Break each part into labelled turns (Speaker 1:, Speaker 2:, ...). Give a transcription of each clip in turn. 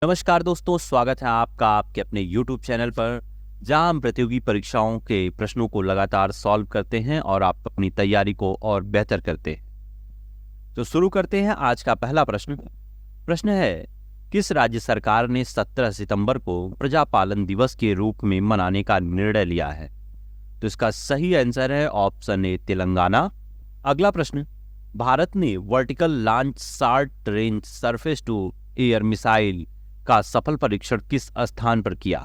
Speaker 1: नमस्कार दोस्तों, स्वागत है आपका आपके अपने YouTube चैनल पर, जहां हम प्रतियोगी परीक्षाओं के प्रश्नों को लगातार सॉल्व करते हैं और आप अपनी तैयारी को और बेहतर करते हैं। तो शुरू करते हैं आज का पहला प्रश्न। प्रश्न है, किस राज्य सरकार ने 17 सितंबर को प्रजापालन दिवस के रूप में मनाने का निर्णय लिया है? तो इसका सही आंसर है ऑप्शन ए, तेलंगाना। अगला प्रश्न, भारत ने vertical launch short range surface to air missile का सफल परीक्षण किस स्थान पर किया?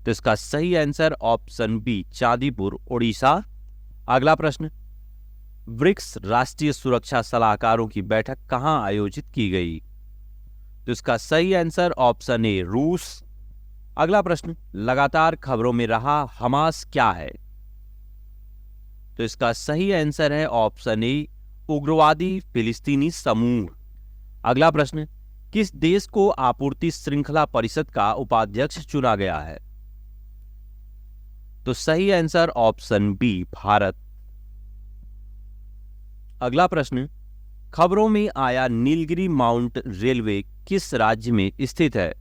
Speaker 1: तो इसका सही answer option B, Chandipur, Odisha. अगला प्रश्न, ब्रिक्स राष्ट्रीय सुरक्षा सलाहकारों की बैठक कहां आयोजित की गई? तो इसका सही आंसर ऑप्शन ए, रूस। अगला प्रश्न, लगातार खबरों में रहा हमास क्या है? तो इसका सही आंसर है ऑप्शन ए, उग्रवादी फिलिस्तीनी समूह। अगला प्रश्न, किस देश को आपूर्ति श्रृंखला परिषद का उपाध्यक्ष चुना गया है? तो सही आंसर ऑप्शन बी, भारत। अगला प्रश्न, खबरों में आया नीलगिरी माउंट रेलवे किस राज्य में स्थित है?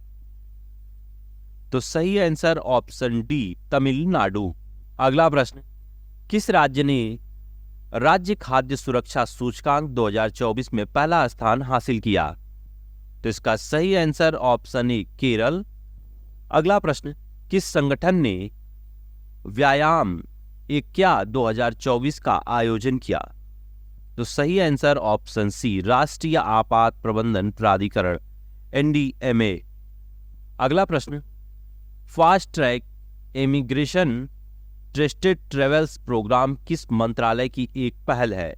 Speaker 1: तो सही आंसर ऑप्शन डी, तमिलनाडु। अगला प्रश्न, किस राज्य ने राज्य खाद्य सुरक्षा सूचकांक 2024 में पहला स्थान हासिल किया? तो इसका सही आंसर ऑप्शन ए, केरल। अगला प्रश्न, किस संगठन ने व्यायाम क्या 2024 का आयोजन किया? तो सही आंसर ऑप्शन सी, राष्ट्रीय आपात प्रबंधन प्राधिकरण, NDMA। अगला प्रश्न, fast track immigration trusted travels programme किस मंत्रालय की एक पहल है?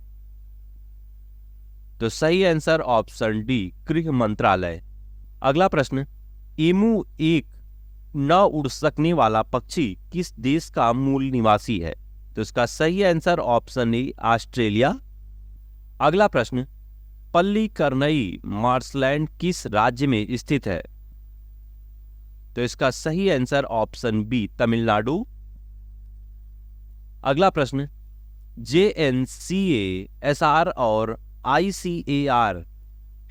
Speaker 1: तो सही आंसर ऑप्शन डी, गृह मंत्रालय। अगला प्रश्न, एमू एक न उड़ सकने वाला पक्षी किस देश का मूल निवासी है? तो इसका सही आंसर ऑप्शन ए, ऑस्ट्रेलिया। अगला प्रश्न, पल्लीकरनई मार्शलैंड किस राज्य में स्थित है? तो इसका सही आंसर ऑप्शन बी, तमिलनाडु। अगला प्रश्न, JNCA, SR और ICAR,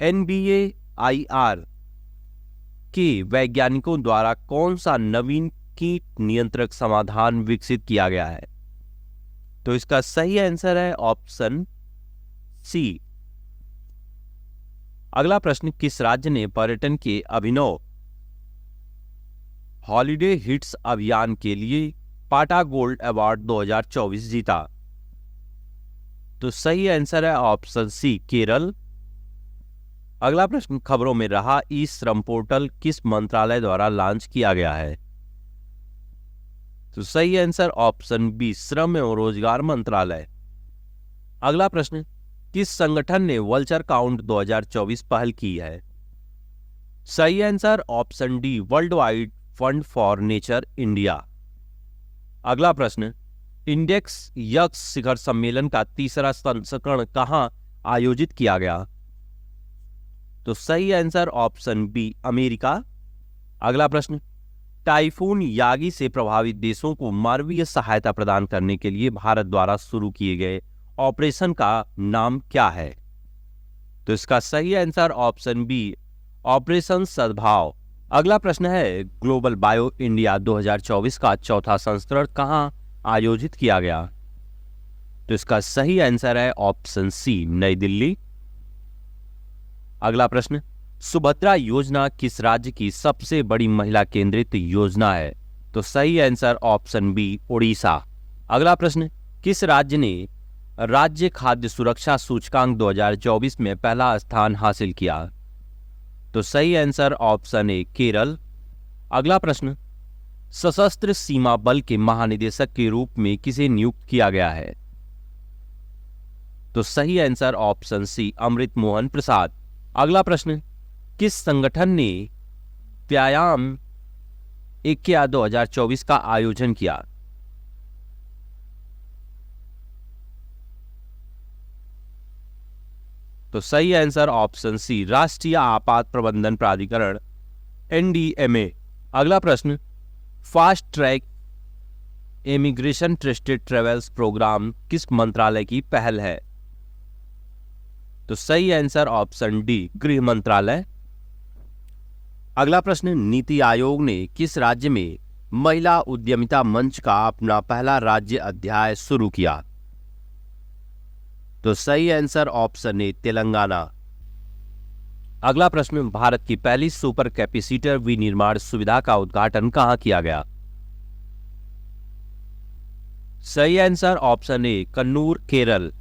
Speaker 1: NBAIR के वैज्ञानिकों द्वारा कौन सा नवीन कीट नियंत्रक समाधान विकसित किया गया है? तो इसका सही आंसर है ऑप्शन सी। अगला प्रश्न, किस राज्य ने पर्यटन के अभिनव हॉलिडे हिट्स अभियान के लिए पाटा गोल्ड अवार्ड 2024 जीता? तो सही आंसर है ऑप्शन सी, केरल। अगला प्रश्न, खबरों में रहा ई श्रम पोर्टल किस मंत्रालय द्वारा लॉन्च किया गया है? तो सही आंसर ऑप्शन बी, श्रम एवं रोजगार मंत्रालय। अगला प्रश्न, किस संगठन ने वल्चर काउंट 2024 पहल की है? सही answer option D, world wide fund for nature India. अगला प्रश्न, इंडेक्स यक्स शिखर सम्मेलन का तीसरा संस्करण कहां आयोजित किया गया? तो सही आंसर ऑप्शन बी, अमेरिका। अगला प्रश्न, टाइफून यागी से प्रभावित देशों को मानवीय सहायता प्रदान करने के लिए भारत द्वारा शुरू किए गए ऑपरेशन का नाम क्या है? तो इसका सही आंसर ऑप्शन बी, ऑपरेशन सद्भाव। अगला प्रश्न है, ग्लोबल बायो इंडिया 2024 का चौथा संस्करण कहां आयोजित किया गया? तो इसका सही आंसर है ऑप्शन सी, नई दिल्ली। अगला प्रश्न, सुभद्रा योजना किस राज्य की सबसे बड़ी महिला केंद्रित योजना है? तो सही आंसर ऑप्शन बी, ओडिशा। अगला प्रश्न, किस राज्य ने राज्य खाद्य सुरक्षा सूचकांक 2024 में पहला स्थान हासिल किया? तो सही आंसर ऑप्शन ए, केरल। अगला प्रश्न, सशस्त्र सीमा बल के महानिदेशक के रूप में किसे नियुक्त किया गया है? तो सही आंसर ऑप्शन सी, अमृत मोहन प्रसाद। अगला प्रश्न, किस संगठन ने व्यायाम 2024 का आयोजन किया? तो सही आंसर ऑप्शन सी, राष्ट्रीय आपात प्रबंधन प्राधिकरण, NDMA। अगला प्रश्न, fast track immigration trusted travels programme किस मंत्रालय की पहल है? तो सही आंसर ऑप्शन डी, गृह मंत्रालय। अगला प्रश्न, नीति आयोग ने किस राज्य में महिला उद्यमिता मंच का अपना पहला राज्य अध्याय शुरू किया? तो सही आंसर ऑप्शन ए तेलंगाना। अगला प्रश्न, भारत की पहली सुपर कैपेसिटर विनिर्माण सुविधा का उद्घाटन कहां किया गया? सही answer option A Kannur, Kerala.